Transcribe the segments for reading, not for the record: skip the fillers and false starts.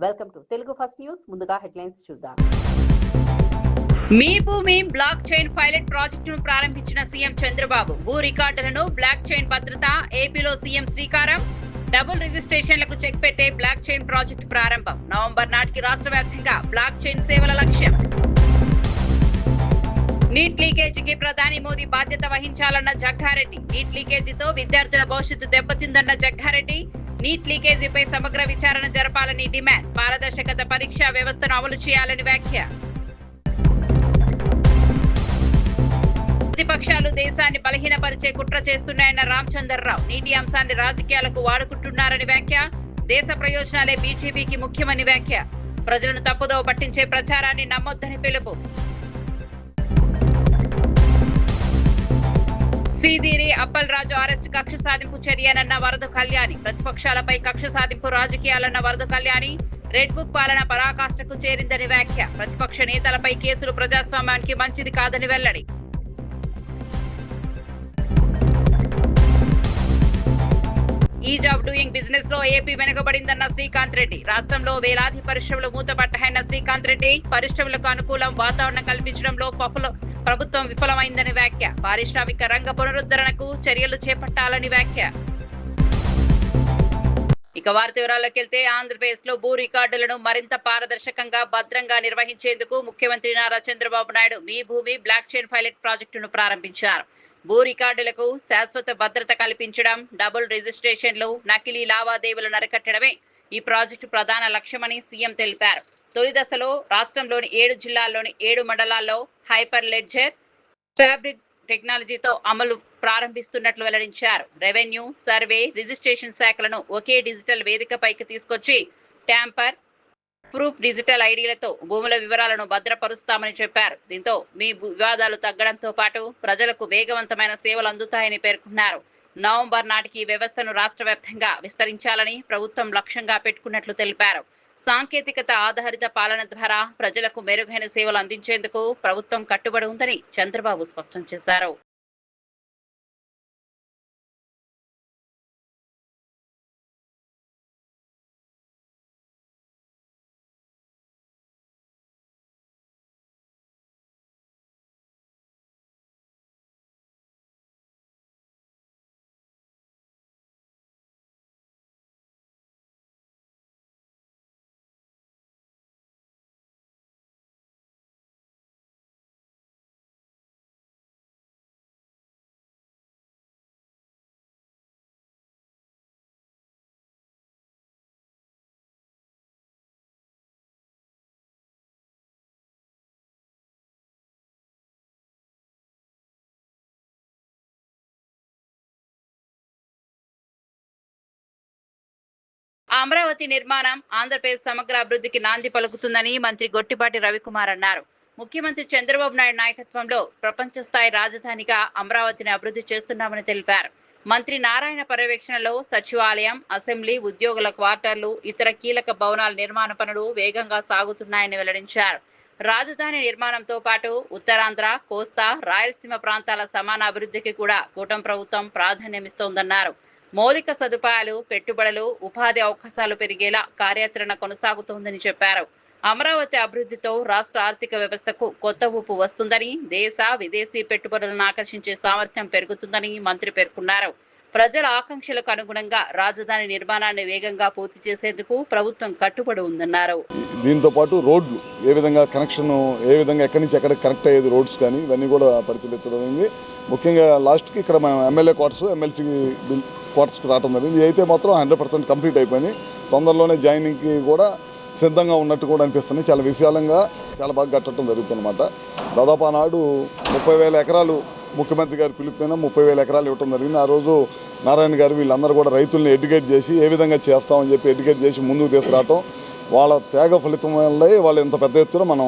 Welcome to Telugu first news. ముందుగా headlines చూద్దాం. మీ భూమి బ్లాక్ చైన్ పైలట్ ప్రాజెక్టును ప్రారంభించిన సీఎం చంద్రబాబు. భూ రికార్డులను బ్లాక్ చైన్ భద్రత. ఏపీలో సీఎం శ్రీకారం. డబుల్ రిజిస్ట్రేషన్లకు చెక్ పెట్టే బ్లాక్ చైన్ ప్రాజెక్టు ప్రారంభం. నవంబర్ నాటికి రాష్ట్ర వ్యాప్తంగా బ్లాక్ చైన్ సేవల లక్ష్యం. నీట్ లీకేజీకి ప్రధాని మోదీ బాధ్యత వహించాలన్న జగ్గారెడ్డి. నీట్ లీకేజీతో విద్యార్థుల భవిష్యత్తు దెబ్బతిందన్న జగ్గారెడ్డి. నీట్ లీకేజీపై సమగ్ర విచారణ జరపాలని డిమాండ్. పారదర్శకత పరీక్షా వ్యవస్థను అమలు చేయాలని వ్యాఖ్య. ప్రతిపక్షాలు దేశాన్ని బలహీనపరిచే కుట్ర చేస్తున్నాయన్న రామచంద్రరావు. నీటి అంశాన్ని రాజకీయాలకు వాడుకుంటున్నారని వ్యాఖ్య. దేశ ప్రయోజనాలే బీజేపీకి ముఖ్యమని వ్యాఖ్య. ప్రజలను తప్పుదోవ పట్టించే ప్రచారాన్ని నమ్మొద్దని పిలుపు. సీదిరి అప్పలరాజు అరెస్ట్ కక్ష సాధింపు చర్యనన్న వరద కళ్యాణి. ప్రతిపక్షాలపై కక్ష సాధింపు రాజకీయాలన్న వరద కళ్యాణి. రెడ్ బుక్ పాలన పరాకాష్ఠకు చేరిందని వ్యాఖ్య. ప్రతిపక్ష నేతలపై కేసులు ప్రజాస్వామ్యానికి మంచిది కాదని వెల్లడి. ఈజ్ ఆఫ్ డూయింగ్ బిజినెస్ లో ఏపీ వెనుకబడిందన్న శ్రీకాంత్ రెడ్డి. రాష్ట్రంలో వేలాది పరిశ్రమలు మూతపడ్డాయన్న శ్రీకాంత్ రెడ్డి. పరిశ్రమలకు అనుకూలం వాతావరణం కల్పించడంలో ప్రభుత్వం విఫలమైందని వ్యాఖ్య. పారిశ్రామిక రంగ పునరుద్ధరణకు చర్యలు చేపట్టాలని వ్యాఖ్య. ఇక వార్త వివరాల్లోకి వెళ్తే, ఆంధ్రప్రదేశ్ లో భూ రికార్డులను మరింత పారదర్శకంగా భద్రంగా నిర్వహించేందుకు ముఖ్యమంత్రి నారా చంద్రబాబు నాయుడు మీ భూమి బ్లాక్ చైన్ పైలట్ ప్రాజెక్టును ప్రారంభించారు. భూ రికార్డులకు శాశ్వత భద్రత కల్పించడం, డబుల్ రిజిస్ట్రేషన్లు, నకిలీ లావాదేవీలను అరికట్టడమే ఈ ప్రాజెక్టు ప్రధాన లక్ష్యమని సీఎం తెలిపారు. తొలి దశలో రాష్ట్రంలోని 7 జిల్లాల్లోని 7 మండలాల్లో హైపర్ లెడ్జర్ ఫ్యాబ్రిక్ టెక్నాలజీతో అమలు ప్రారంభిస్తున్నట్లు వెల్లడించారు. రెవెన్యూ, సర్వే, రిజిస్ట్రేషన్ శాఖలను ఒకే డిజిటల్ వేదికపైకి తీసుకొచ్చి ట్యాంపర్ ప్రూఫ్ డిజిటల్ ఐడీలతో భూముల వివరాలను భద్రపరుస్తామని చెప్పారు. దీంతో మీ వివాదాలు తగ్గడంతో పాటు ప్రజలకు వేగవంతమైన సేవలు అందుతాయని పేర్కొన్నారు. నవంబర్ నాటికి ఈ వ్యవస్థను రాష్ట్ర వ్యాప్తంగా విస్తరించాలని ప్రభుత్వం లక్ష్యంగా పెట్టుకున్నట్లు తెలిపారు. సాంకేతికత ఆధారిత పాలన ద్వారా ప్రజలకు మెరుగైన సేవలు అందించేందుకు ప్రభుత్వం కట్టుబడి ఉందని చంద్రబాబు స్పష్టం చేశారు. అమరావతి నిర్మాణం ఆంధ్రప్రదేశ్ సమగ్ర అభివృద్ధికి నాంది పలుకుతుందని మంత్రి గొట్టిపాటి రవికుమార్ అన్నారు. ముఖ్యమంత్రి చంద్రబాబు నాయుడు నాయకత్వంలో ప్రపంచ స్థాయి రాజధానిగా అమరావతిని అభివృద్ధి చేస్తున్నామని తెలిపారు. మంత్రి నారాయణ పర్యవేక్షణలో సచివాలయం, అసెంబ్లీ, ఉద్యోగుల క్వార్టర్లు, ఇతర కీలక భవనాల నిర్మాణ పనులు వేగంగా సాగుతున్నాయని వెల్లడించారు. రాజధాని నిర్మాణంతో పాటు ఉత్తరాంధ్ర, కోస్తా, రాయలసీమ ప్రాంతాల సమాన అభివృద్ధికి కూడా కూటమి ప్రభుత్వం ప్రాధాన్యమిస్తోందన్నారు. మౌలిక సదుపాయాలు, పెట్టుబడులు, ఉపాధి అవకాశాలు పెరిగేలా కార్యాచరణ కొనసాగుతోందని చెప్పారు. అమరావతి అభివృద్ధితో రాష్ట్ర ఆర్థిక వ్యవస్థకు కొత్త ఊపు వస్తుందని, దేశ, విదేశీ పెట్టుబడులను ఆకర్షించే సామర్థ్యం పెరుగుతుందని మంత్రి పేర్కొన్నారు. ప్రజల ఆకాంక్షలకు అనుగుణంగా రాజధాని నిర్మాణాన్ని వేగంగా పూర్తి చేసేందుకు ప్రభుత్వం కట్టుబడి ఉందన్నారు. దీంతో పాటు రోడ్లు ఏ విధంగా కనెక్షన్, ఏ విధంగా ఎక్కడి నుంచి ఎక్కడ కనెక్ట్ అయ్యేది రోడ్స్ కానీ ఇవన్నీ కూడా పరిశీలించడం జరిగింది. ముఖ్యంగా లాస్ట్కి ఇక్కడ మనం ఎమ్మెల్యే క్వార్టర్స్, ఎమ్మెల్సీ క్వార్టర్స్కి రావడం జరిగింది. అయితే మాత్రం 100% కంప్లీట్ అయిపోయింది. తొందరలోనే జాయినింగ్కి కూడా సిద్ధంగా ఉన్నట్టు కూడా అనిపిస్తుంది. చాలా విశాలంగా చాలా బాగా కట్టడం జరుగుతుందన్నమాట. దాదాపు ఆనాడు 30,000 ఎకరాలు ముఖ్యమంత్రి గారి పిలుపు మీద 30,000 ఎకరాలు ఇవ్వడం జరిగింది. ఆ రోజు నారాయణ గారు వీళ్ళందరూ కూడా రైతుల్ని ఎడ్యుకేట్ చేసి ఏ విధంగా చేస్తామని చెప్పి ఎడ్యుకేట్ చేసి ముందుకు తీసుకురావటం, వాళ్ళ త్యాగ ఫలితం వల్లే వాళ్ళు ఇంత పెద్ద ఎత్తున మనం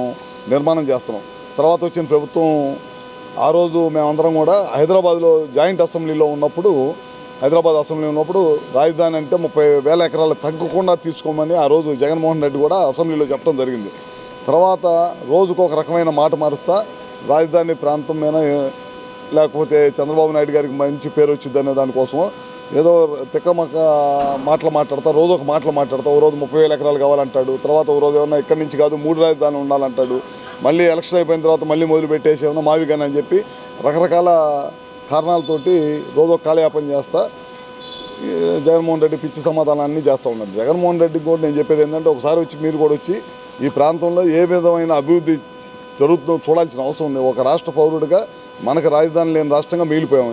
నిర్మాణం చేస్తున్నాం. తర్వాత వచ్చిన ప్రభుత్వం ఆ రోజు మేమందరం కూడా హైదరాబాద్లో జాయింట్ అసెంబ్లీలో ఉన్నప్పుడు రాజధాని అంటే 30,000 ఎకరాలు తగ్గకుండా తీసుకోమని ఆ రోజు జగన్మోహన్ రెడ్డి కూడా అసెంబ్లీలో చెప్పడం జరిగింది. తర్వాత రోజుకు ఒక రకమైన మాట మారుస్తా రాజధాని ప్రాంతం మీద లేకపోతే చంద్రబాబు నాయుడు గారికి మంచి పేరు వచ్చిందనే దానికోసం ఏదో తిక్కమక్క మాటలు మాట్లాడతా, రోజు ఒక మాటలు మాట్లాడతా. ఓ రోజు 30,000 ఎకరాలు కావాలంటాడు, తర్వాత ఓ రోజు ఏమన్నా ఇక్కడి నుంచి కాదు 3 రాజధానులు ఉండాలంటాడు. మళ్ళీ ఎలక్షన్ అయిపోయిన తర్వాత మళ్ళీ మొదలు పెట్టేసి ఏమన్నా మావి కానీ అని చెప్పి రకరకాల కారణాలతోటి రోజు ఒక కాలయాపన చేస్తా జగన్మోహన్ రెడ్డి పిచ్చి సమాధానాన్ని చేస్తూ ఉన్నాడు. జగన్మోహన్ రెడ్డికి కూడా నేను చెప్పేది ఏంటంటే, ఒకసారి వచ్చి మీరు కూడా వచ్చి ఈ ప్రాంతంలో ఏ విధమైన అభివృద్ధి జరుగుతుందో చూడాల్సిన అవసరం ఉంది. ఒక రాష్ట్ర పౌరుడిగా మనకు రాజధాని లేని రాష్ట్రంగా మిగిలిపోయాము.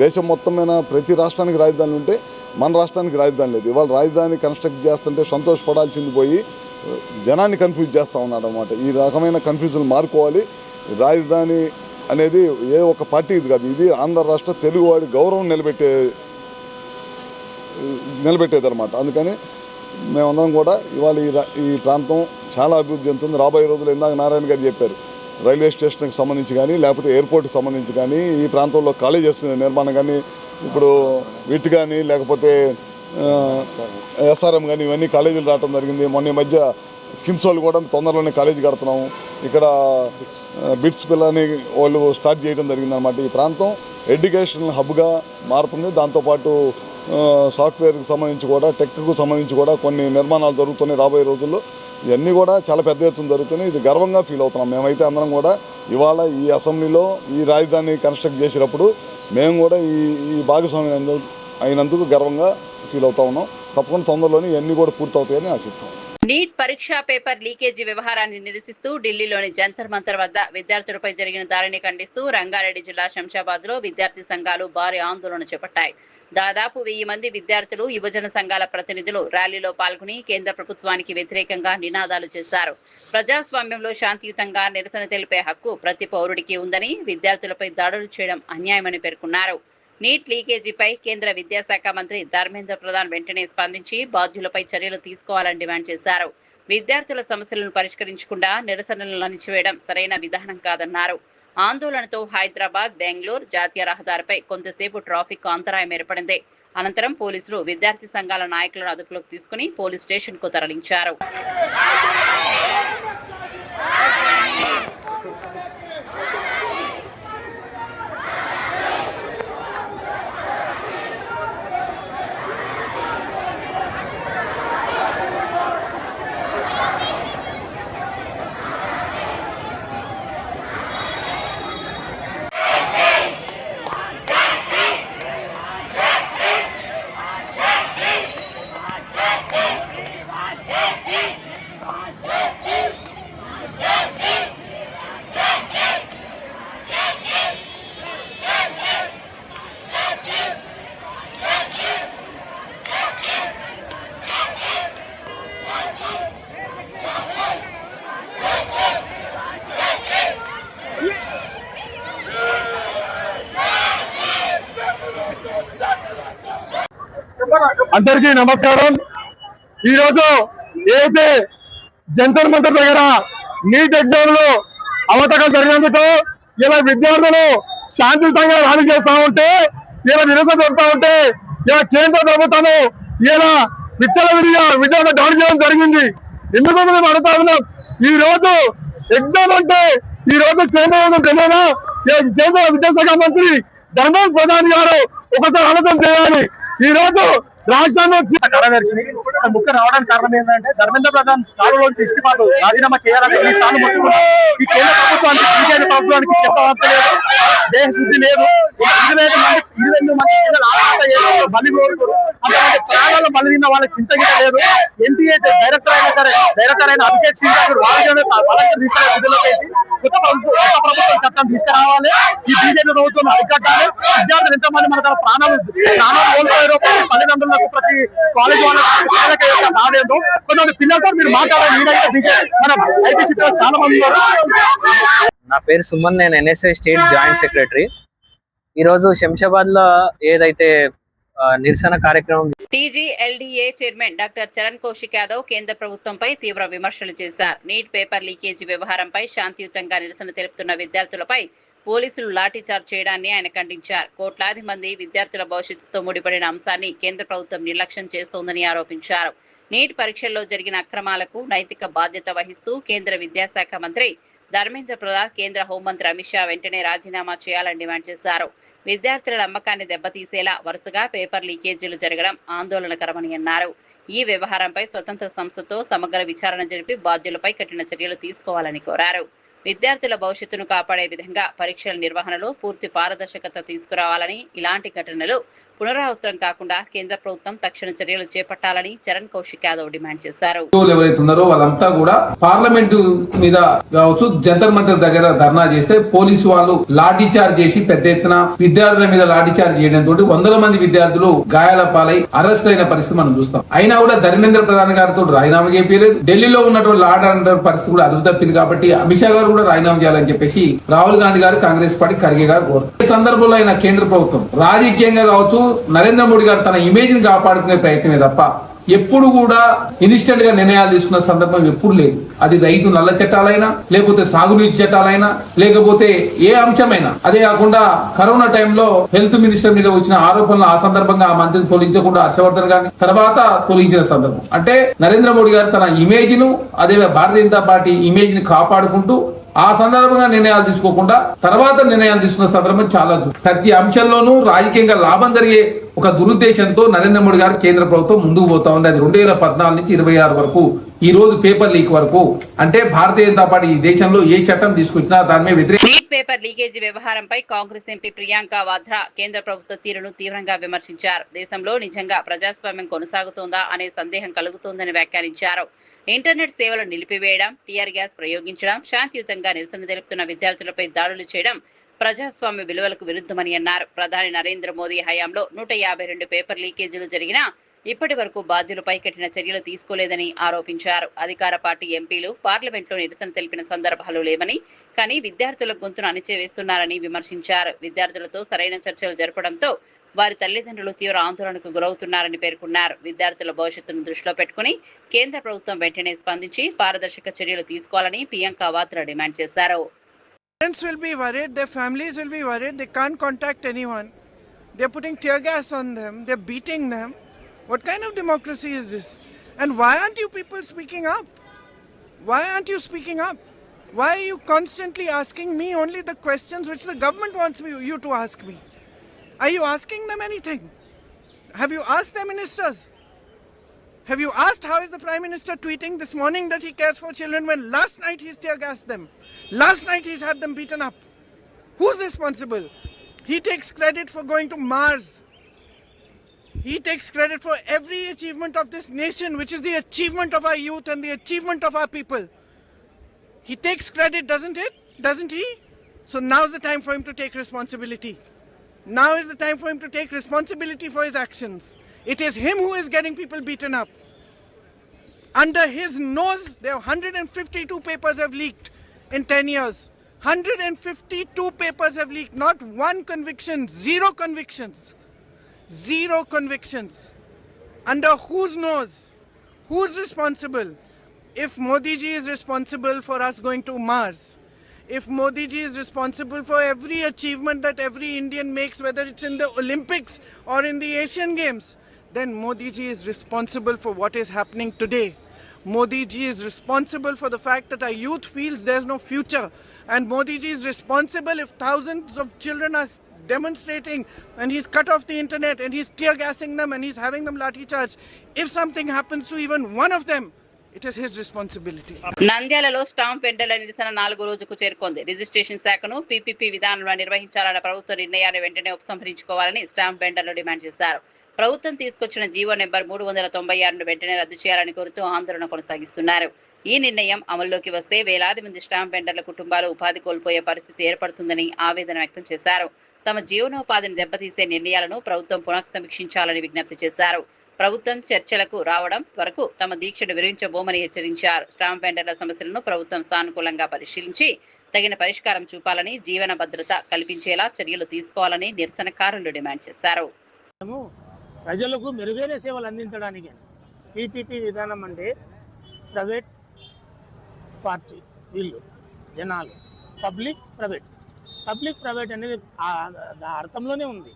దేశం మొత్తం మీద ప్రతి రాష్ట్రానికి రాజధాని ఉంటే మన రాష్ట్రానికి రాజధాని లేదు. ఇవాళ రాజధాని కన్స్ట్రక్ట్ చేస్తుంటే సంతోషపడాల్సింది పోయి జనాన్ని కన్ఫ్యూజ్ చేస్తూ ఉన్నాడు అన్నమాట. ఈ రకమైన కన్ఫ్యూజన్ మారుకోవాలి. రాజధాని అనేది ఏ ఒక్క పార్టీ ఇది కాదు, ఇది ఆంధ్ర రాష్ట్ర తెలుగువాడి గౌరవం నిలబెట్టేదన్నమాట. అందుకని మేమందరం కూడా ఇవాళ ఈ ప్రాంతం చాలా అభివృద్ధి చెందుతుంది. రాబోయే రోజులు ఇందాక నారాయణ గారు చెప్పారు, రైల్వే స్టేషన్కి సంబంధించి కానీ లేకపోతే ఎయిర్పోర్ట్కి సంబంధించి కానీ ఈ ప్రాంతంలో కాలేజెస్ నిర్మాణం కానీ ఇప్పుడు విట్ కానీ లేకపోతే ఎస్ఆర్ఎం కానీ ఇవన్నీ కాలేజీలు రావడం జరిగింది. మొన్న మధ్య కిమ్స్ వాళ్ళు కూడా తొందరలోనే కాలేజీ కడుతున్నాము. ఇక్కడ బిట్స్ పిల్లని వాళ్ళు స్టార్ట్ చేయడం జరిగిందనమాట. ఈ ప్రాంతం ఎడ్యుకేషనల్ హబ్గా మారుతుంది. దాంతోపాటు సాఫ్ట్వేర్కి సంబంధించి కూడా టెక్కు సంబంధించి కూడా కొన్ని నిర్మాణాలు జరుగుతున్నాయి రాబోయే రోజుల్లో. ఇవన్నీ కూడా చాలా పెద్ద ఎత్తున జరుగుతున్నాయి. ఇది గర్వంగా ఫీల్ అవుతున్నాం. మేమైతే అందరం కూడా ఇవాళ ఈ అసెంబ్లీలో ఈ రాజధాని కన్స్ట్రక్ట్ చేసేటప్పుడు మేము కూడా ఈ భాగస్వామి అయినందుకు గర్వంగా ఫీల్ అవుతా ఉన్నాం. తప్పకుండా తొందరలోనే ఇవన్నీ కూడా పూర్తవుతాయని ఆశిస్తాం. నీట్ పరీక్షా పేపర్ లీకేజీ వ్యవహారాన్ని నిరసిస్తూ ఢిల్లీలోని జంతర్ మంతర్ వద్ద విద్యార్థులపై జరిగిన దాడిని ఖండిస్తూ రంగారెడ్డి జిల్లా శంషాబాద్ లో విద్యార్థి సంఘాలు భారీ ఆందోళన చేపట్టాయి. దాదాపు 1000 మంది విద్యార్థులు, యువజన సంఘాల ప్రతినిధులు ర్యాలీలో పాల్గొని కేంద్ర ప్రభుత్వానికి వ్యతిరేకంగా నినాదాలు చేశారు. ప్రజాస్వామ్యంలో శాంతియుతంగా నిరసన తెలిపే హక్కు ప్రతి పౌరుడికి ఉందని, విద్యార్థులపై దాడులు చేయడం అన్యాయమని పేర్కొన్నారు. నీట్ లీకేజీపై కేంద్ర విద్యాశాఖ మంత్రి ధర్మేంద్ర ప్రధాన్ వెంటనే స్పందించి బాధ్యులపై చర్యలు తీసుకోవాలని డిమాండ్ చేశారు. విద్యార్థుల సమస్యలను పరిష్కరించకుండా నిరసనలను అణిచివేయడం సరైన విధానం కాదన్నారు. ఆందోళనతో హైదరాబాద్, బెంగళూరు జాతీయ రహదారిపై కొంతసేపు ట్రాఫిక్ అంతరాయం ఏర్పడింది. అనంతరం పోలీసులు విద్యార్థి సంఘాల నాయకులను అదుపులోకి తీసుకుని పోలీస్ స్టేషన్ కు తరలించారు. అందరికీ నమస్కారం. ఈరోజు ఏదైతే జంతర్ మంతర్ దగ్గర నీట్ ఎగ్జామ్ లో అవతకం జరిగినందుకు ఇలా విద్యార్థులు శాంతియుతంగా ర్యాలీ చేస్తా ఉంటే, ఇలా నిరసన చెప్తా ఉంటే, ఇలా కేంద్ర ప్రభుత్వము ఇలా విచ్చలవిడిగా విద్యార్థులు దాడి చేయడం జరిగింది. ఎందుకు మేము అడుగుతా ఉన్నాం, ఈ రోజు ఎగ్జామ్ అంటే ఈ రోజు కేంద్ర కేంద్ర విద్యాశాఖ మంత్రి ధర్మేంద్ర ప్రధాన్ గారు ఒకసారి ఆలోచన చేయాలి. ఈ రోజు రాజధానిలో కార్యదర్శిని ముఖ్య రావడానికి కారణం ఏంటంటే, ధర్మేంద్ర ప్రధాన్ కాలంలోంచి ఇస్తిఫాకు రాజీనామా చేయాలని ఎన్నిసార్లు మొత్తుకున్నాం. ఈ కేంద్ర ప్రభుత్వానికి, బీజేపీ ప్రభుత్వానికి చెప్పవంత లేదు, దేశశుద్ధి లేదు. 22 మంది బలి కోరుకోరు, అంతమంది ప్రాణాలు బలి తిన్న వాళ్ళకి చింతగిత లేదు. ఎన్టీఏ డైరెక్టర్ అయినా సరే, డైరెక్టర్ అయిన అభిషేక్ సింగ్ గారు వాళ్ళకి తీసుకునే విధుల్లో చేసి కొత్త ప్రభుత్వం చట్టం తీసుకురావాలి. ఈ బీజేపీ ప్రభుత్వం అరికట్టాలి. విద్యార్థులు ఎంతమంది మన ప్రాణాలు కోల్పోయారు, తల్లిదండ్రులకు ప్రతి కాలేజ్ వాళ్ళకి రాలేదు. కొంతమంది పిల్లలతో మీరు మాట్లాడాలి. మన ఐపీసీ చాలా మంది. నా పేరు సుమన్, నేను ఎన్ఎస్ఐ స్టేట్ జాయింట్ సెక్రటరీ. ఈ రోజు శంషాబాద్ లో ఏదైతే నిరసన కార్యక్రమం టీజీఎల్డీఏ చైర్మన్ డాక్టర్ చరణ్ కౌశిక్ యాదవ్ కేంద్ర ప్రభుత్వంపై తీవ్ర విమర్శలు చేశారు. నీట్ పేపర్ లీకేజీ వ్యవహారంపై శాంతియుతంగా నిరసన తెలుపుతున్న విద్యార్థులపై పోలీసులు లాఠీచార్జ్ చేయడాన్ని ఆయన ఖండించారు. కోట్లాది మంది విద్యార్థుల భవిష్యత్తుతో ముడిపడిన అంశాన్ని కేంద్ర ప్రభుత్వం నిర్లక్ష్యం చేస్తోందని ఆరోపించారు. నీట్ పరీక్షల్లో జరిగిన అక్రమాలకు నైతిక బాధ్యత వహిస్తూ కేంద్ర విద్యాశాఖ మంత్రి ధర్మేంద్ర ప్రధాన్, కేంద్ర హోంమంత్రి అమిత్ షా వెంటనే రాజీనామా చేయాలని డిమాండ్ చేశారు. విద్యార్థుల నమ్మకాన్ని దెబ్బతీసేలా వరుసగా పేపర్ లీకేజీలు జరగడం ఆందోళనకరమని అన్నారు. ఈ వ్యవహారంపై స్వతంత్ర సంస్థతో సమగ్ర విచారణ జరిపి బాధ్యులపై కఠిన చర్యలు తీసుకోవాలని కోరారు. విద్యార్థుల భవిష్యత్తును కాపాడే విధంగా పరీక్షల నిర్వహణలో పూర్తి పారదర్శకత తీసుకురావాలని, ఇలాంటి ఘటనలు పునరావృతం కాకుండా కేంద్ర ప్రభుత్వం తక్షణ చర్యలు చేపట్టాలని చరణ్ కౌశిక్ యాదవ్ డిమాండ్ చేశారు. ఎవరైతే ఉన్నారో వాళ్ళంతా కూడా పార్లమెంటు మీద కావచ్చు, జంతర్ మంతర్ దగ్గర ధర్నా చేస్తే పోలీసు వాళ్ళు లాఠీ చార్జ్ చేసి పెద్ద ఎత్తున విద్యార్థుల మీద లాఠీ చార్జ్ చేయడంతో వందల మంది విద్యార్థులు గాయాల పాలై అరెస్ట్ అయిన పరిస్థితి మనం చూస్తాం. అయినా కూడా ధర్మేంద్ర ప్రధాన్ గారితో రాజీనామా చేయలేదు. ఢిల్లీలో ఉన్నటువంటి లా అండ్ ఆర్డర్ పరిస్థితి కూడా అదుపు తప్పింది కాబట్టి అమిత్ షా గారు కూడా రాజీనామా చేయాలని చెప్పేసి రాహుల్ గాంధీ గారు, కాంగ్రెస్ పార్టీ, ఖర్గే గారు కోరుతారు. ఈ సందర్భంలో అయిన కేంద్ర ప్రభుత్వం రాజకీయంగా కావచ్చు, నరేంద్ర మోడీ గారు తన ఇమేజ్ ని కాపాడుకునే ప్రయత్నమే తప్ప ఎప్పుడు కూడా ఇన్స్టెంట్ గా నిర్ణయాలు తీసుకున్న సందర్భం ఎప్పుడు లేదు. అది రైతు నల్ల చట్టాలైనా, లేకపోతే సాగునీటి చట్టాలైనా, లేకపోతే ఏ అంశమైనా. అదే కాకుండా కరోనా టైంలో హెల్త్ మినిస్టర్ మీద వచ్చిన ఆరోపణలు ఆ సందర్భంగా ఆ మంత్రిని తొలగించకుండా హర్షవర్ధన్ గారిని తర్వాత తొలగించిన సందర్భం. అంటే నరేంద్ర మోడీ గారు తన ఇమేజ్ ను, అదే భారతీయ జనతా పార్టీ ఇమేజ్ ని కాపాడుకుంటూ ఆ సందర్భంగా నిర్ణయాలు తీసుకోకుండా తర్వాత నిర్ణయాలు తీసుకున్న సందర్భం చాలా. ప్రతి అంశంలోనూ రాజకీయంగా లాభం జరిగే ఒక దురుద్దేశంతో నరేంద్ర మోడీ గారు కేంద్ర ప్రభుత్వం ముందుకు పోతా ఉంది. అది 2014 నుంచి 26 వరకు, ఈ రోజు పేపర్ లీక్ వరకు. అంటే భారతీయ జనతా పార్టీ ఈ దేశంలో ఏ చట్టం తీసుకొచ్చినా దాని మీద వ్యతిరేక. నీట్ పేపర్ లీకేజీ వ్యవహారంపై కాంగ్రెస్ ఎంపీ ప్రియాంక వాద్రా కేంద్ర ప్రభుత్వ తీరును తీవ్రంగా విమర్శించారు. దేశంలో నిజంగా ప్రజాస్వామ్యం కొనసాగుతోందా అనే సందేహం కలుగుతోందని వ్యాఖ్యానించారు. ఇంటర్నెట్ సేవలు నిలిపివేయడం, టీఆర్ గ్యాస్ ప్రయోగించడం, శాంతియుతంగా నిరసన తెలుపుతున్న విద్యార్థులపై దాడులు చేయడం ప్రజాస్వామ్య విలువలకు విరుద్ధమని అన్నారు. ప్రధాని నరేంద్ర మోదీ హయాంలో 152 పేపర్ లీకేజీలు జరిగినా ఇప్పటి వరకు బాధ్యులపై కఠిన చర్యలు తీసుకోలేదని ఆరోపించారు. అధికార పార్టీ ఎంపీలు పార్లమెంట్లో నిరసన తెలిపిన సందర్భాలు లేవని, కానీ విద్యార్థుల గొంతును అణిచివేస్తున్నారని విమర్శించారు. విద్యార్థులతో సరైన చర్చలు జరపడంతో వారి తల్లిదండ్రులు తీవ్ర ఆందోళనకు గురవుతున్నారని పేర్కొన్నారు. విద్యార్థుల భవిష్యత్తును దృష్టిలో పెట్టుకుని కేంద్ర ప్రభుత్వం వెంటనే స్పందించి పారదర్శక చర్యలు తీసుకోవాలని ప్రియాంక వాద్రా డిమాండ్ చేశారు. Parents will be worried, their families will be worried, they can't contact anyone. They're putting tear gas on them, they're beating them. What kind of democracy is this? And why aren't you people speaking up? Why aren't you speaking up? Why are you constantly asking me only the questions which the government wants you to ask me? Are you asking them anything? Have you asked their ministers? Have you asked how is the Prime Minister tweeting this morning that he cares for children when last night he's tear gassed them? Last night he's had them beaten up. Who's responsible? He takes credit for going to Mars. He takes credit for every achievement of this nation, which is the achievement of our youth and the achievement of our people. He takes credit, doesn't he? So now's the time for him to take responsibility. Now is the time for him to take responsibility for his actions. It is him who is getting people beaten up. Under his nose, there are 152 papers have leaked in 10 years. 152 papers have leaked. Not one conviction, zero convictions. Zero convictions. Under whose nose? Who's responsible? If Modi ji is responsible for us going to Mars, if Modi ji is responsible for every achievement that every Indian makes, whether it's in the Olympics or in the Asian Games, then Modi ji is responsible for what is happening today. Modi ji is responsible for the fact that our youth feels there's no future. And Modi ji is responsible if thousands of children are demonstrating and he's cut off the internet and he's tear gassing them and he's having them lathi charge. If something happens to even one of them, it is his responsibility. నంద్యాలలో stamp వెండర్ల నిరసన 4వ రోజుకు చేరుకుంది. Registration శాఖను PPP విధానంలో నిర్వహించాలన్న ప్రభుత్వ నిర్ణయాన్ని వెంటనే ఉపసంహరించుకోవాలని స్టాంప్ వెండర్లు డిమాండ్ చేశారు. ప్రభుత్వం తీసుకొచ్చిన జీవో నెంబర్ 396ను వెంటనే రద్దు చేయాలని కోరుతూ ఆందోళన కొనసాగిస్తున్నారు. ఈ నిర్ణయం అమల్లోకి వస్తే వేలాది మంది స్టాంప్ వెండర్ల కుటుంబాలు ఉపాధి కోల్పోయే పరిస్థితి ఏర్పడుతుందని ఆవేదన వ్యక్తం చేశారు. తమ జీవనోపాధిని దెబ్బతీసే నిర్ణయాలను ప్రభుత్వం పునఃసమీక్షించాలని విజ్ఞప్తి చేశారు. ప్రభుత్వం చర్చలకు రావడం వరకు తమ దీక్షను విరమించబోమని హెచ్చరించారు. స్టాంప్ వెండర్ల సమస్యలను ప్రభుత్వం సానుకూలంగా పరిశీలించి తగిన పరిష్కారం చూపాలని, జీవన భద్రత కల్పించేలా చర్యలు తీసుకోవాలని నిరసనకారులు డిమాండ్ చేశారు. ప్రజలకు మెరుగైన సేవలు అందించడానికి పీపీపీ విధానం అంటే ప్రైవేట్ పార్టీ, వీళ్ళు జనాలు, పబ్లిక్ ప్రైవేట్ అనేది అర్థంలోనే ఉంది.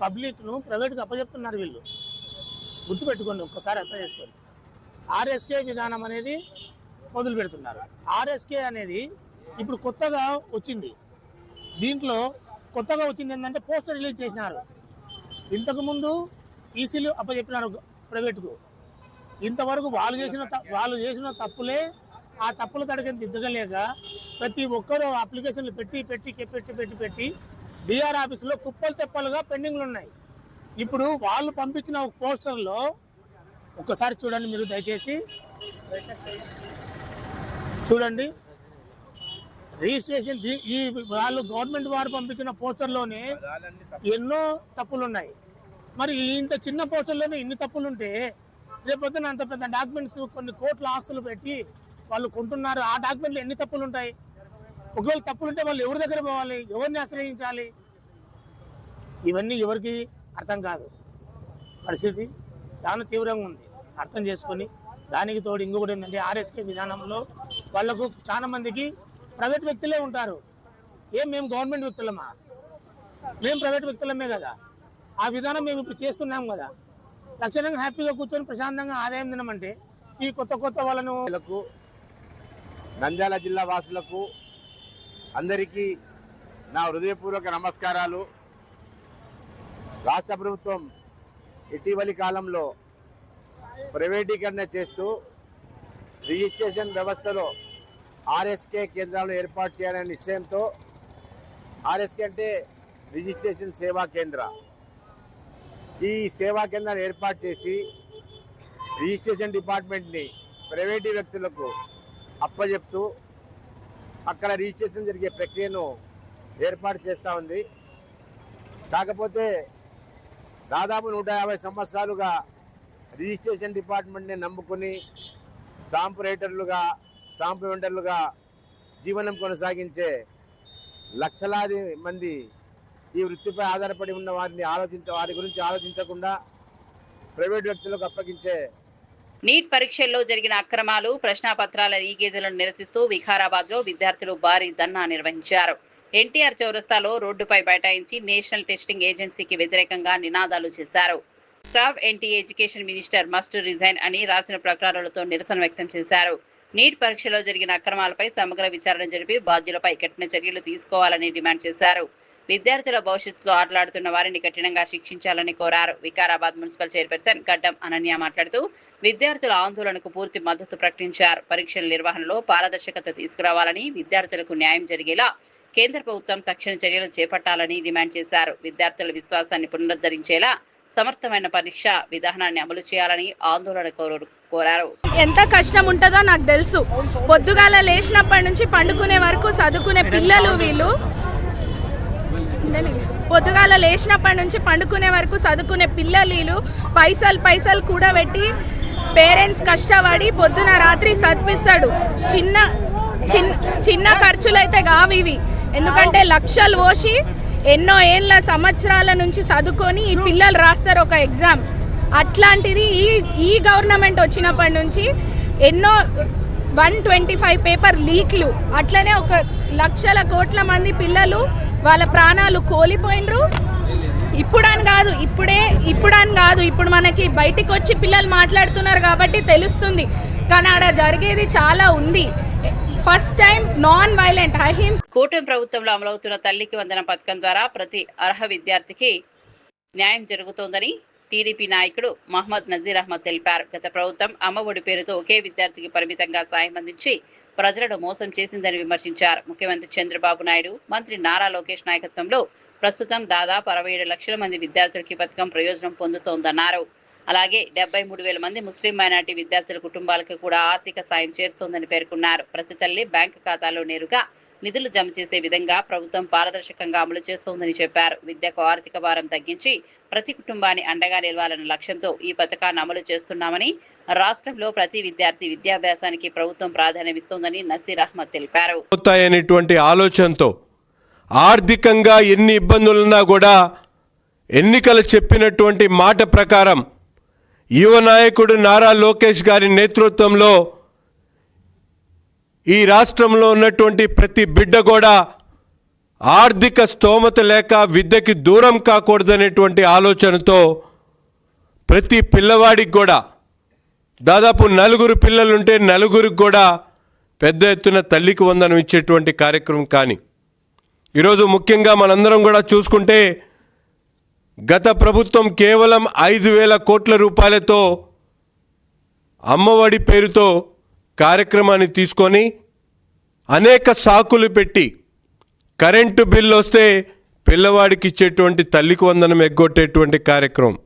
పబ్లిక్ను ప్రైవేట్కి అప్పచెప్తున్నారు వీళ్ళు. గుర్తుపెట్టుకోండి, ఒక్కసారి అర్థం చేసుకోండి. ఆర్ఎస్కే విధానం అనేది మొదలు పెడుతున్నారు. ఆర్ఎస్కే అనేది ఇప్పుడు కొత్తగా వచ్చింది. దీంట్లో కొత్తగా వచ్చింది ఏంటంటే పోస్టర్ రిలీజ్ చేసినారు. ఇంతకుముందు ఈసీలు అప్పచెప్పినారు ప్రైవేటుకు. ఇంతవరకు వాళ్ళు చేసిన తప్పులే ఆ తప్పుల తడకని దిద్దగలేక ప్రతి ఒక్కరూ అప్లికేషన్లు పెట్టి డిఆర్ ఆఫీసులో కుప్పలు తెప్పలుగా పెండింగ్లు ఉన్నాయి. ఇప్పుడు వాళ్ళు పంపించిన పోస్టర్లో ఒక్కసారి చూడండి, మీరు దయచేసి చూడండి. రిజిస్ట్రేషన్ ఈ వాళ్ళు గవర్నమెంట్ వారు పంపించిన పోస్టర్లోనే ఎన్నో తప్పులు ఉన్నాయి. మరి ఇంత చిన్న పోస్టర్లోనే ఇన్ని తప్పులుంటే రేపొద్దున అంత పెద్ద డాక్యుమెంట్స్ కొన్ని కోట్ల ఆస్తులు పెట్టి వాళ్ళు కొంటున్నారు. ఆ డాక్యుమెంట్లు ఎన్ని తప్పులు ఉంటాయి? ఒకవేళ తప్పులుంటే వాళ్ళు ఎవరి దగ్గర పోవాలి, ఎవరిని ఆశ్రయించాలి? ఇవన్నీ ఎవరికి అర్థం కాదు. పరిస్థితి చాలా తీవ్రంగా ఉంది, అర్థం చేసుకొని. దానికి తోడు ఇంకొకటి ఏంటంటే ఆర్ఎస్కే విధానంలో వాళ్ళకు చాలా మందికి ప్రైవేట్ వ్యక్తులే ఉంటారు. మేము గవర్నమెంట్ వ్యక్తులమా? మేము ప్రైవేట్ వ్యక్తులమే కదా. ఆ విధానం మేము ఇప్పుడు చేస్తున్నాం కదా. లక్షణంగా హ్యాపీగా కూర్చొని ప్రశాంతంగా ఆదాయం తినమంటే ఈ కొత్త వాళ్ళను నంద్యాల జిల్లా వాసులకు అందరికీ నా హృదయపూర్వక నమస్కారాలు. రాష్ట్ర ప్రభుత్వం ఇటీవలి కాలంలో ప్రైవేటీకరణ చేస్తూ రిజిస్ట్రేషన్ వ్యవస్థలో ఆర్ఎస్కే కేంద్రాలను ఏర్పాటు చేయాలనే నిశ్చయంతో, ఆర్ఎస్కే అంటే రిజిస్ట్రేషన్ సేవా కేంద్ర, ఈ సేవా కేంద్రాన్ని ఏర్పాటు చేసి రిజిస్ట్రేషన్ డిపార్ట్మెంట్ని ప్రైవేటీ వ్యక్తులకు అప్పచెప్తూ అక్కడ రిజిస్ట్రేషన్ జరిగే ప్రక్రియను ఏర్పాటు చేస్తూ ఉంది. కాకపోతే దాదాపు 150 సంవత్సరాలుగా రిజిస్ట్రేషన్ డిపార్ట్మెంట్ని నమ్ముకుని స్టాంపు రైటర్లుగా, స్టాంపు వెండర్లుగా జీవనం కొనసాగించే లక్షలాది మంది ఈ వృత్తిపై ఆధారపడి ఉన్న వారి గురించి ఆలోచించకుండా ప్రైవేట్ వ్యక్తులకు అప్పగించే నీట్ పరీక్షల్లో జరిగిన అక్రమాలు, ప్రశ్నాపత్రాల లీకేజీలను నిరసిస్తూ వికారాబాద్ లో విద్యార్థులు భారీ ధర్నా నిర్వహించారు. ఎన్టీఆర్ చౌరస్తాలో రోడ్డుపై బైఠాయించి నేషనల్ టెస్టింగ్ ఏజెన్సీకి వ్యతిరేకంగా నినాదాలు చేశారు. Staff NT education minister must resign అని రాసిన ప్రకటనలతో నిరసన వ్యక్తం చేశారు. నీట్ పరీక్షలో జరిగిన అక్రమాలపై సమగ్ర విచారణ జరిపి బాధ్యులపై కఠిన చర్యలు తీసుకోవాలని డిమాండ్ చేశారు. విద్యార్థుల భవిష్యత్తులో ఆటలాడుతున్న వారిని కఠినంగా శిక్షించాలని కోరారు. వికారాబాద్ మున్సిపల్ చైర్పర్సన్ గడ్డం అనన్య మాట్లాడుతూ విద్యార్థుల ఆందోళనకు పూర్తి మద్దతు ప్రకటించారు. పరీక్షల నిర్వహణలో పారదర్శకత తీసుకురావాలని, విద్యార్థులకు న్యాయం జరిగేలా కేంద్ర ప్రభుత్వం తక్షణ చర్యలు చేపట్టాలని డిమాండ్ చేశారు. విద్యార్థుల విశ్వాసాన్ని పునరుద్ధరించేలా సమర్థమైన పరీక్ష విధానాన్ని అమలు చేయాలని ఆందోళన కోరారు. ఎంత కష్టం ఉంటుందో నాకు తెలుసు. పొద్దుగాల లేచినప్పటి నుంచి పండుకునే వరకు చదువుకునే పిల్లలు వీళ్ళు. పొద్దుగాల లేచినప్పటి నుంచి పండుకునే వరకు చదువుకునే పిల్లలు పైసలు కూడా పెట్టి పేరెంట్స్ కష్టపడి పొద్దున రాత్రి చదివిస్తాడు. చిన్న ఖర్చులైతే కావు ఇవి. ఎందుకంటే లక్షలు పోసి ఎన్నో ఏళ్ళ సంవత్సరాల నుంచి చదువుకొని ఈ పిల్లలు రాస్తారు ఒక ఎగ్జామ్. అట్లాంటిది ఈ గవర్నమెంట్ వచ్చినప్పటి నుంచి ఎన్నో 125 పేపర్ లీక్లు, అట్లనే 1 లక్షల కోట్ల మంది పిల్లలు వాళ్ళ ప్రాణాలు కోల్పోయినరు. ఇప్పుడని కాదు ఇప్పుడు మనకి బయటికి వచ్చి పిల్లలు మాట్లాడుతున్నారు కాబట్టి తెలుస్తుంది. కానీ ఆడ జరిగేది చాలా ఉంది. ఫస్ట్ టైం నాన్ వైలెంట్ అహింస. కూటమి ప్రభుత్వంలో అమలవుతున్న తల్లికి వందనం పథకం ద్వారా ప్రతి అర్హ విద్యార్థికి న్యాయం జరుగుతోందని టీడీపీ నాయకుడు మహమ్మద్ నజీర్ అహ్మద్ తెలిపారు. గత ప్రభుత్వం అమ్మఒడి పేరుతో ఒకే విద్యార్థికి పరిమితంగా సాయం అందించి ప్రజలను మోసం చేసిందని విమర్శించారు. ముఖ్యమంత్రి చంద్రబాబు నాయుడు, మంత్రి నారా లోకేష్ నాయకత్వంలో ప్రస్తుతం దాదాపు 67 లక్షల మంది విద్యార్థులకి పథకం ప్రయోజనం పొందుతోందన్నారు. అలాగే 73,000 మంది ముస్లిం మైనార్టీ విద్యార్థుల కుటుంబాలకు కూడా ఆర్థిక సాయం చేరుతోందని పేర్కొన్నారు. ప్రతి తల్లి బ్యాంకు ఖాతాలో నేరుగా నిధులు జమ చేసే విధంగా ప్రభుత్వం పారదర్శకంగా అమలు చేస్తోందని చెప్పారు. విద్యకు ఆర్థిక భారం తగ్గించి ప్రతి కుటుంబాన్ని అండగా నిలవాలన్న లక్ష్యంతో ఈ పథకాన్ని అమలు చేస్తున్నామని, రాష్ట్రంలో ప్రతి విద్యార్థి విద్యాభ్యాసానికి ప్రభుత్వం ప్రాధాన్యమిస్తోందని నసీర్ అహ్మద్ తెలిపారు. అనేటువంటి ఆలోచనతో ఆర్థికంగా ఎన్ని ఇబ్బందులున్నా కూడా ఎన్నికలు చెప్పినటువంటి మాట ప్రకారం యువ నాయకుడు నారా లోకేష్ గారి నేతృత్వంలో ఈ రాష్ట్రంలో ఉన్నటువంటి ప్రతి బిడ్డ కూడా ఆర్థిక స్తోమత లేక విద్యకి దూరం కాకూడదనేటువంటి ఆలోచనతో ప్రతి పిల్లవాడికి కూడా దాదాపు 4 పిల్లలుంటే 4కి కూడా పెద్ద ఎత్తున తల్లికి వందనం ఇచ్చేటువంటి కార్యక్రమం కానీ, ఈరోజు ముఖ్యంగా మనందరం కూడా చూసుకుంటే గత ప్రభుత్వం కేవలం 5,000 కోట్ల రూపాయలతో అమ్మఒడి పేరుతో కార్యక్రమాన్ని తీసుకొని అనేక సాకులు పెట్టి కరెంటు బిల్లు వస్తే పిల్లవాడికి ఇచ్చేటువంటి తల్లికి వందనం ఎగ్గొట్టేటువంటి కార్యక్రమం,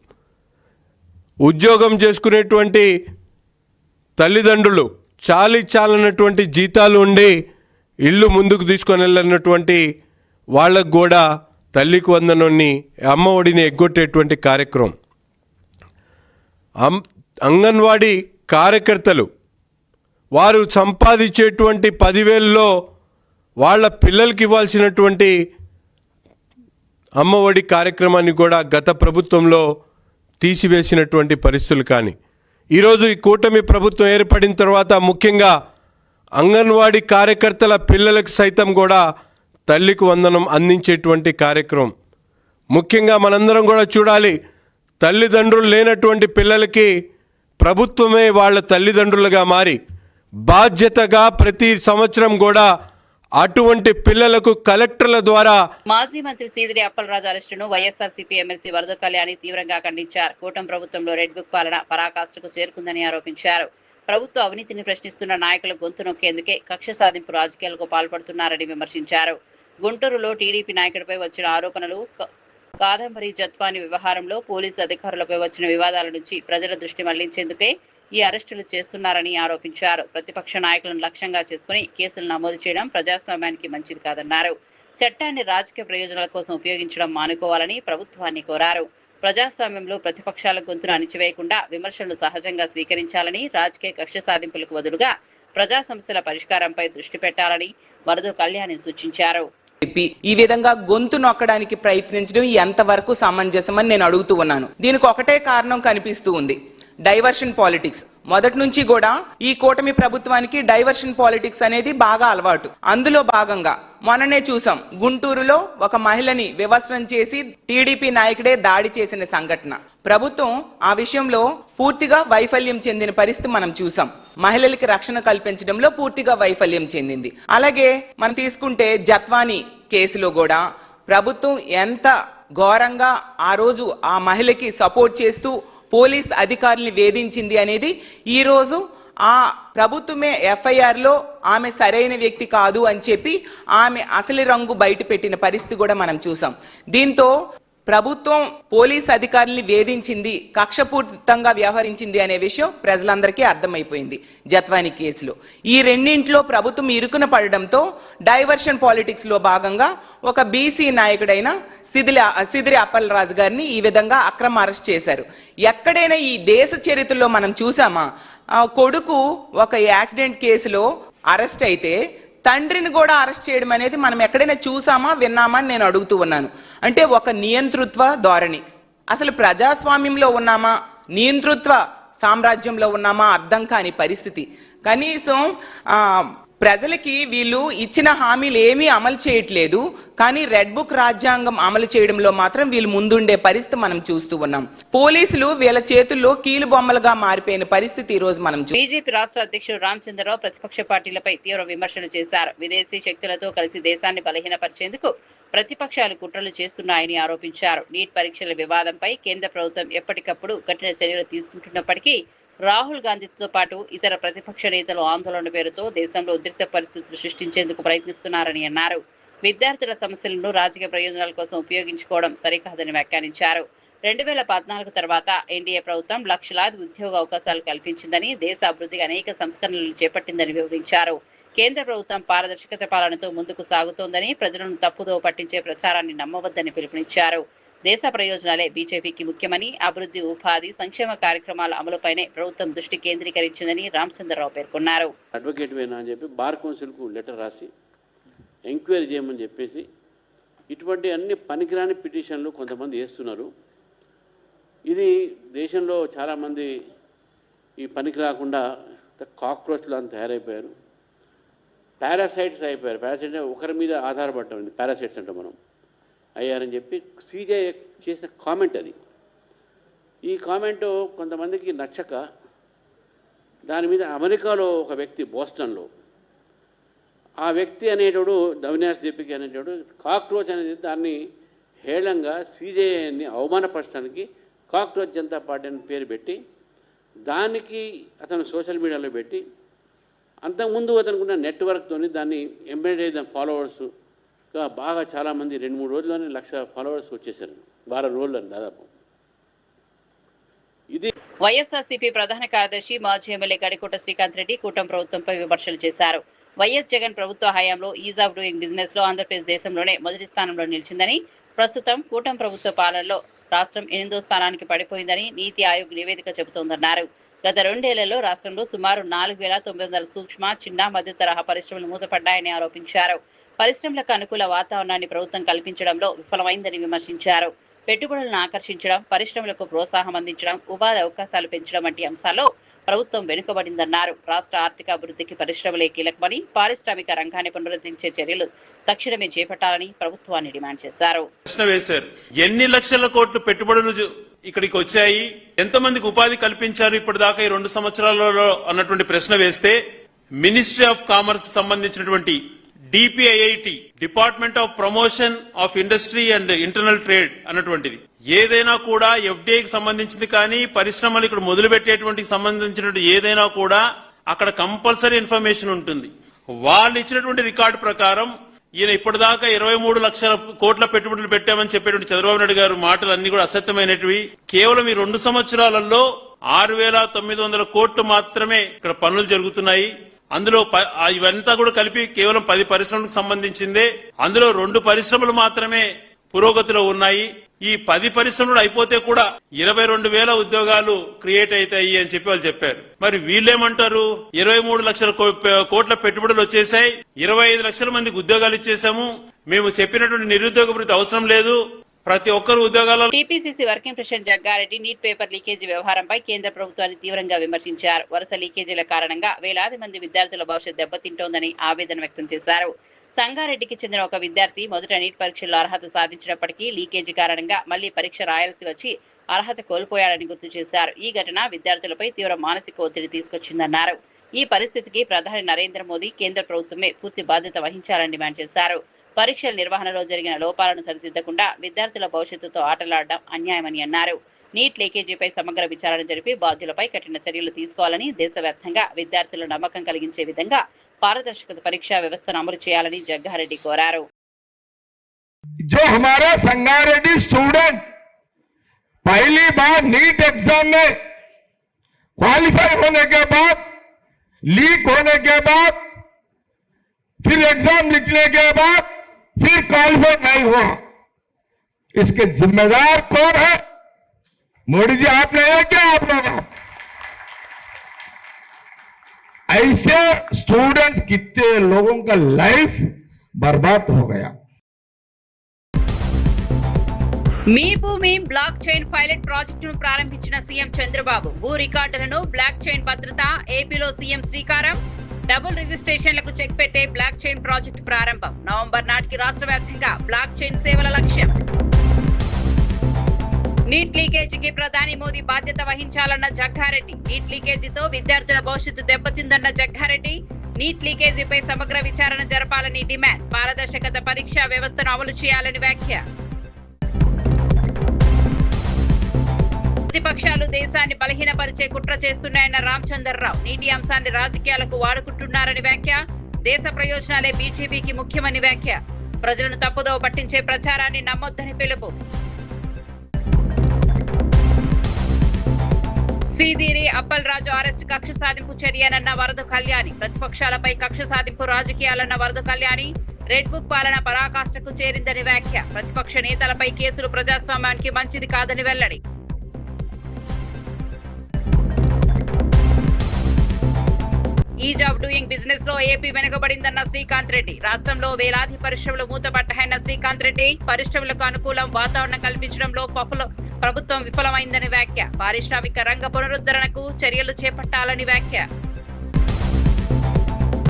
ఉద్యోగం చేసుకునేటువంటి తల్లిదండ్రులు చాలనటువంటి జీతాలు ఉండి ఇల్లు ముందుకు తీసుకొని వెళ్ళినటువంటి వాళ్ళకు కూడా తల్లికి వందనాన్ని అమ్మఒడిని ఎగ్గొట్టేటువంటి కార్యక్రమం, అంగన్వాడీ కార్యకర్తలు వారు సంపాదించేటువంటి 10,000లో వాళ్ళ పిల్లలకి ఇవ్వాల్సినటువంటి అమ్మఒడి కార్యక్రమాన్ని కూడా గత ప్రభుత్వంలో తీసివేసినటువంటి పరిస్థితులు. కానీ ఈరోజు ఈ కూటమి ప్రభుత్వం ఏర్పడిన తర్వాత ముఖ్యంగా అంగన్వాడీ కార్యకర్తల పిల్లలకు సైతం కూడా తల్లికి వందనం అందించేటువంటి కార్యక్రమం. ముఖ్యంగా మనందరం కూడా చూడాలి, తల్లిదండ్రులు లేనటువంటి పిల్లలకి ప్రభుత్వమే వాళ్ళ తల్లిదండ్రులుగా మారి బాధ్యతగా ప్రతి సంవత్సరం కూడా అటువంటి పిల్లలకు కలెక్టర్ల ద్వారా. మాజీ మంత్రి సీదిరి అప్పలరాజు అరెస్టును వైఎస్ఆర్సీపీ ఎమ్మెల్సీ వరద కళ్యాణి తీవ్రంగా ఖండించారు. కూటమి ప్రభుత్వంలో రెడ్ బుక్ పాలన పరాకాష్ఠకు చేరుకుందని ఆరోపించారు. ప్రభుత్వ అవినీతిని ప్రశ్నిస్తున్న నాయకుల గొంతు నొక్కేందుకే కక్ష సాధింపు రాజకీయాలకు పాల్పడుతున్నారని విమర్శించారు. గుంటూరులో టీడీపీ నాయకుడిపై వచ్చిన ఆరోపణలు, కాదంబరి జత్వాని వ్యవహారంలో పోలీసు అధికారులపై వచ్చిన వివాదాల నుంచి ప్రజల దృష్టి మళ్లించేందుకే ఈ అరెస్టులు చేస్తున్నారని ఆరోపించారు. ప్రతిపక్ష నాయకులను లక్ష్యంగా చేసుకుని కేసులు నమోదు చేయడం ప్రజాస్వామ్యానికి మంచిది కాదన్నారు. చట్టాన్ని రాజకీయ ప్రయోజనాల కోసం ఉపయోగించడం మానుకోవాలని ప్రభుత్వాన్ని కోరారు. ప్రజాస్వామ్యంలో ప్రతిపక్షాల గొంతును అణిచివేయకుండా విమర్శలను సహజంగా స్వీకరించాలని, రాజకీయ కక్ష సాధింపులకు బదులుగా ప్రజా సమస్యల పరిష్కారంపై దృష్టి పెట్టాలని వరద కళ్యాణి సూచించారు. ఈ విధంగా గొంతు నొక్కడానికి ప్రయత్నించడం ఎంతవరకు సమంజసమని నేను అడుగుతూ ఉన్నాను. దీనికి ఒకటే కారణం కనిపిస్తూ ఉంది, డైవర్షన్ పాలిటిక్స్. మొదటి నుంచి కూడా ఈ కూటమి ప్రభుత్వానికి డైవర్షన్ పాలిటిక్స్ అనేది బాగా అలవాటు. అందులో భాగంగా మొన్ననే చూసాం, గుంటూరులో ఒక మహిళని వివస్త్రం చేసి టీడీపీ నాయకుడే దాడి చేసిన సంఘటన. ప్రభుత్వం ఆ విషయంలో పూర్తిగా వైఫల్యం చెందిన పరిస్థితి మనం చూసాం. మహిళలకి రక్షణ కల్పించడంలో పూర్తిగా వైఫల్యం చెందింది. అలాగే మనం తీసుకుంటే జత్వాని కేసులో కూడా ప్రభుత్వం ఎంత ఘోరంగా ఆ రోజు ఆ మహిళకి సపోర్ట్ చేస్తూ పోలీస్ అధికారుల్ని వేధించింది అనేది ఈ రోజు ఆ ప్రభుత్వమే ఎఫ్ఐఆర్లో ఆమె సరైన వ్యక్తి కాదు అని చెప్పి ఆమె అసలు రంగు బయట పెట్టిన పరిస్థితి కూడా మనం చూసాం. దీంతో ప్రభుత్వం పోలీస్ అధికారుల్ని వేధించింది, కక్షపూరితంగా వ్యవహరించింది అనే విషయం ప్రజలందరికీ అర్థమైపోయింది జత్వాని కేసులో. ఈ రెండింటిలో ప్రభుత్వం ఇరుకున పడడంతో డైవర్షన్ పాలిటిక్స్ లో భాగంగా ఒక బీసీ నాయకుడైన సీదిరి అప్పలరాజు గారిని ఈ విధంగా అక్రమ అరెస్ట్ చేశారు. ఎక్కడైనా ఈ దేశ చరిత్రలో మనం చూసామా, కొడుకు ఒక యాక్సిడెంట్ కేసులో అరెస్ట్ అయితే తండ్రిని కూడా అరెస్ట్ చేయడం అనేది మనం ఎక్కడైనా చూసామా, విన్నామా అని నేను అడుగుతూ ఉన్నాను. అంటే ఒక నియంతృత్వ ధోరణి. అసలు ప్రజాస్వామ్యంలో ఉన్నామా, నియంతృత్వ సామ్రాజ్యంలో ఉన్నామా అర్థం కాని పరిస్థితి. కనీసం ప్రజలకి వీళ్ళు ఇచ్చిన హామీలు ఏమీ అమలు చేయట్లేదు, కానీ రెడ్ బుక్ రాజ్యాంగం అమలు చేయడంలో మాత్రం వీళ్ళు ముందుండే పరిస్థితి మనం చూస్తూ ఉన్నాం. పోలీసులు వీళ్ళ చేతుల్లో కీలు బొమ్మలుగా మారిపోయిన పరిస్థితి ఈ రోజు మనం బీజేపీ రాష్ట్ర అధ్యక్షుడు రామచంద్రరావు ప్రతిపక్ష పార్టీలపై తీవ్ర విమర్శలు చేశారు. విదేశీ శక్తులతో కలిసి దేశాన్ని బలహీనపరిచేందుకు ప్రతిపక్షాలు కుట్రలు చేస్తున్నాయని ఆరోపించారు. నీట్ పరీక్షల వివాదంపై కేంద్ర ప్రభుత్వం ఎప్పటికప్పుడు కఠిన చర్యలు తీసుకుంటున్నప్పటికీ రాహుల్ గాంధీతో పాటు ఇతర ప్రతిపక్ష నేతలు ఆందోళన పేరుతో దేశంలో ఉద్రిక్త పరిస్థితులు సృష్టించేందుకు ప్రయత్నిస్తున్నారని అన్నారు. విద్యార్థుల సమస్యలను రాజకీయ ప్రయోజనాల కోసం ఉపయోగించుకోవడం సరికాదని వ్యాఖ్యానించారు. 2014 తర్వాత ఎన్డీఏ ప్రభుత్వం లక్షలాది ఉద్యోగ అవకాశాలు కల్పించిందని, దేశ అభివృద్ధికి అనేక సంస్కరణలు చేపట్టిందని వివరించారు. కేంద్ర ప్రభుత్వం పారదర్శకత పాలనతో ముందుకు సాగుతోందని, ప్రజలను తప్పుదో పట్టించే ప్రచారాన్ని నమ్మవద్దని పిలుపునిచ్చారు. దేశ ప్రయోజనాలే బీజేపీకి ముఖ్యమని, అభివృద్ధి, ఉపాధి, సంక్షేమ కార్యక్రమాల అమలుపైనే ప్రభుత్వం దృష్టి కేంద్రీకరించిందని రామచంద్రరావు పేర్కొన్నారు. అడ్వకేట్ వేనా అని చెప్పి బార్ కౌన్సిల్కు లెటర్ రాసి ఎంక్వైరీ చేయమని చెప్పేసి ఇటువంటి అన్ని పనికిరాని పిటిషన్లు కొంతమంది వేస్తున్నారు. ఇది దేశంలో చాలామంది ఈ పనికి రాకుండా కాక్రోచ్లు అని తయారైపోయారు, పారాసైట్స్ అయిపోయారు. పారాసైట్స్ అంటే ఒకరి మీద ఆధారపడటం, పారాసైట్స్ అంటే మనం అయ్యారని చెప్పి సిజే చేసిన కామెంట్ అది. ఈ కామెంటు కొంతమందికి నచ్చక దాని మీద అమెరికాలో ఒక వ్యక్తి బోస్టన్లో ఆ వ్యక్తి అనేటోడు అవినాష్ దీపిక అనేటోడు కాక్రోచ్ అనేది దాన్ని హేళంగా సీజేఐని అవమానపరచడానికి కాక్రోచ్ జనతా పార్టీ అని పేరు పెట్టి దానికి అతను సోషల్ మీడియాలో పెట్టి అంతకుముందు అతనుకున్న నెట్వర్క్తో దాన్ని ఎంబెడ్ అయిన ఫాలోవర్స్గా బాగా చాలామంది 2-3 రోజుల్లోనే 1,00,000 ఫాలోవర్స్ వచ్చేసారు, వారం రోజులని దాదాపు. ఇది వైఎస్ఆర్సీపీ ప్రధాన కార్యదర్శి మాజీ ఎమ్మెల్యే గడికోట శ్రీకాంత్ రెడ్డి కూటమి ప్రభుత్వంపై విమర్శలు చేశారు. వైఎస్ జగన్ ప్రభుత్వ హయాంలో ఈజ్ ఆఫ్ డూయింగ్ బిజినెస్ లో ఆంధ్రప్రదేశ్ దేశంలోనే మొదటి స్థానంలో నిలిచిందని, ప్రస్తుతం కూటమి ప్రభుత్వ పాలనలో రాష్ట్రం 8వ స్థానానికి పడిపోయిందని నీతి ఆయోగ్ నివేదిక చెబుతోందన్నారు. గత 2 ఏళ్లలో రాష్ట్రంలో సుమారు 4,900 సూక్ష్మ, చిన్న, మధ్య తరహా పరిశ్రమలు మూతపడ్డాయని ఆరోపించారు. పరిశ్రమలకు అనుకూల వాతావరణాన్ని ప్రభుత్వం కల్పించడంలో విఫలమైందని విమర్శించారు. పెట్టుబడులను ఆకర్షించడం, పరిశ్రమలకు ప్రోత్సాహం అందించడం, ఉపాధి అవకాశాలు పెంచడం వంటి అంశాల్లో ప్రభుత్వం వెనుకబడిందన్నారు. రాష్ట్ర ఆర్థిక అభివృద్ధికి పరిశ్రమలే కీలకమని, పారిశ్రామిక రంగాన్ని పునరుద్ధరించే చర్యలు తక్షణమే చేపట్టాలని ప్రభుత్వాన్ని డిమాండ్ చేశారు. ప్రశ్న వేశారు, ఎన్ని లక్షల కోట్ల పెట్టుబడులు ఇక్కడికి వచ్చాయి, ఎంతమందికి ఉపాధి కల్పించారు ఇప్పటిదాకా ఈ 2 సంవత్సరాలలో అన్నటువంటి ప్రశ్న వేస్తే, మినిస్ట్రీ ఆఫ్ కామర్స్ కి సంబంధించినటువంటి DPIIT, department of promotion of industry and internal trade అన్నటువంటిది ఏదైనా కూడా FDIకి సంబంధించింది కానీ పరిశ్రమలు ఇక్కడ మొదలు పెట్టేటువంటి సంబంధించినటువంటి ఏదైనా కూడా అక్కడ కంపల్సరీ ఇన్ఫర్మేషన్ ఉంటుంది. వాళ్ళు ఇచ్చినటువంటి రికార్డు ప్రకారం ఈయన ఇప్పటిదాకా 23 లక్షల కోట్ల పెట్టుబడులు పెట్టామని చెప్పేటువంటి చంద్రబాబు నాయుడు గారు మాటలు అన్ని కూడా అసత్యమైనటివి. కేవలం ఈ 2 సంవత్సరాలలో 6,900 కోట్లు మాత్రమే ఇక్కడ పనులు జరుగుతున్నాయి. అందులో ఇవంతా కూడా కలిపి కేవలం 10 పరిశ్రమలకు సంబంధించిందే. అందులో 2 పరిశ్రమలు మాత్రమే పురోగతిలో ఉన్నాయి. ఈ 10 పరిశ్రమలు అయిపోతే కూడా 22,000 ఉద్యోగాలు క్రియేట్ అవుతాయి అని చెప్పి వాళ్ళు చెప్పారు. మరి వీళ్ళేమంటారు, 23 లక్షల కోట్ల పెట్టుబడులు వచ్చేసాయి, 25 లక్షల మందికి ఉద్యోగాలు ఇచ్చేసాము, మేము చెప్పినటువంటి నిరుద్యోగ భృతి అవసరం లేదు, ప్రతి ఒక్కరు ఉద్యోగాలు. TPCC working president Jaggareddy NEET paper leakage వ్యవహారంపై కేంద్ర ప్రభుత్వాన్ని తీవ్రంగా విమర్శించారు. వరుస లీకేజీల కారణంగా వేలాది మంది విద్యార్థుల భవిష్యత్ దెబ్బతింటోందని ఆవేదన వ్యక్తం చేశారు. సంగారెడ్డికి చెందిన ఒక విద్యార్థి మొదట నీట్ పరీక్షల్లో అర్హత సాధించినప్పటికీ లీకేజీ కారణంగా మళ్లీ పరీక్ష రాయాల్సి వచ్చి అర్హత కోల్పోయాడని గుర్తు చేశారు. ఈ ఘటన విద్యార్థులపై తీవ్ర మానసిక ఒత్తిడి తీసుకొచ్చిందన్నారు. ఈ పరిస్థితికి ప్రధాని నరేంద్ర మోదీ, కేంద్ర ప్రభుత్వమే పూర్తి బాధ్యత వహించాలని డిమాండ్ చేశారు. పరీక్షల నిర్వహణలో జరిగిన లోపాలను సరిదిద్దకుండా విద్యార్థుల భవిష్యత్తుతో ఆటలాడడం అన్యాయమని అన్నారు. నీట్ లీకేజీపై సమగ్ర విచారణ జరిపి బాధ్యులపై కఠిన చర్యలు తీసుకోవాలని, దేశవ్యాప్తంగా విద్యార్థుల నమ్మకం కలిగించే విధంగా పారదర్శకత పరీక్షా వ్యవస్థను అమలు చేయాలని జగ్గారెడ్డి కోరారు. जो हमारा संगारेड्डी स्टूडेंट पहली बार नीट एग्जाम में क्वालिफाई होने के बाद, लीक होने के बाद, फिर एग्जाम लिखने के बाद फिर क्वालिफाई नहीं हुआ, इसके जिम्मेदार कौन है? मोदी जी आप नहीं है क्या? आप लोग ऐसे स्टूडेंट्स कितने लोगों का लाइफ बर्बाद हो गया. మీ భూమి బ్లాక్ చైన్ పైలట్ ప్రాజెక్టును ప్రారంభించిన సీఎం చంద్రబాబు, భూ రికార్డులను బ్లాక్ చైన్ భద్రత, ఏపీలో సీఎం శ్రీకారం, డబుల్ రిజిస్ట్రేషన్లకు చెక్ పెట్టే బ్లాక్ చైన్ ప్రాజెక్టు ప్రారంభం. నవంబర్ నాటికి రాష్ట్ర వ్యాప్తంగా బ్లాక్ చైన్ సేవల లక్ష్యం. నీట్ లీకేజీకి ప్రధాని మోదీ బాధ్యత వహించాలన్న జగ్గారెడ్డి, నీట్ లీకేజీతో విద్యార్థుల భవిష్యత్తు దెబ్బతిందన్న జగ్గారెడ్డి, నీట్ లీకేజీపై సమగ్ర విచారణ జరపాలని డిమాండ్, పారదర్శకత పరీక్షా వ్యవస్థను అమలు చేయాలని వ్యాఖ్య. ప్రతిపక్షాలు దేశాన్ని బలహీనపరిచే కుట్ర చేస్తున్నాయన్న రామచంద్రరావు, నీటి అంశాన్ని రాజకీయాలకు వాడుకుంటున్నారని వ్యాఖ్య, దేశ ప్రయోజనాలే బీజేపీకి ముఖ్యమని వ్యాఖ్య, ప్రజలను తప్పుదోవ పట్టించే ప్రచారాన్ని నమ్మొద్దని పిలుపు. సీదీరి అప్పల్ రాజు అరెస్ట్ కక్ష సాధింపు చర్యనన్న వరద కళ్యాణి, ప్రతిపక్షాలపై కక్ష సాధింపు రాజకీయాలన్న వరద కళ్యాణి, రెడ్ బుక్ పాలన పరాకాష్ఠకు చేరిందని వ్యాఖ్య, ప్రతిపక్ష నేతలపై కేసులు ప్రజాస్వామ్యానికి మంచిది కాదని వెల్లడి. ఈజ్ ఆఫ్ డూయింగ్ బిజినెస్ లో ఏపీ వెనుకబడిందన్న శ్రీకాంత్ రెడ్డి, రాష్ట్రంలో వేలాది పరిశ్రమలు మూతపడ్డాయన్న శ్రీకాంత్ రెడ్డి, పరిశ్రమలకు అనుకూలం వాతావరణం కల్పించడంలో ప్రభుత్వం విఫలమైందని వ్యాఖ్య, పారిశ్రామిక రంగ పునరుద్ధరణకు చర్యలు చేపట్టాలని వ్యాఖ్య.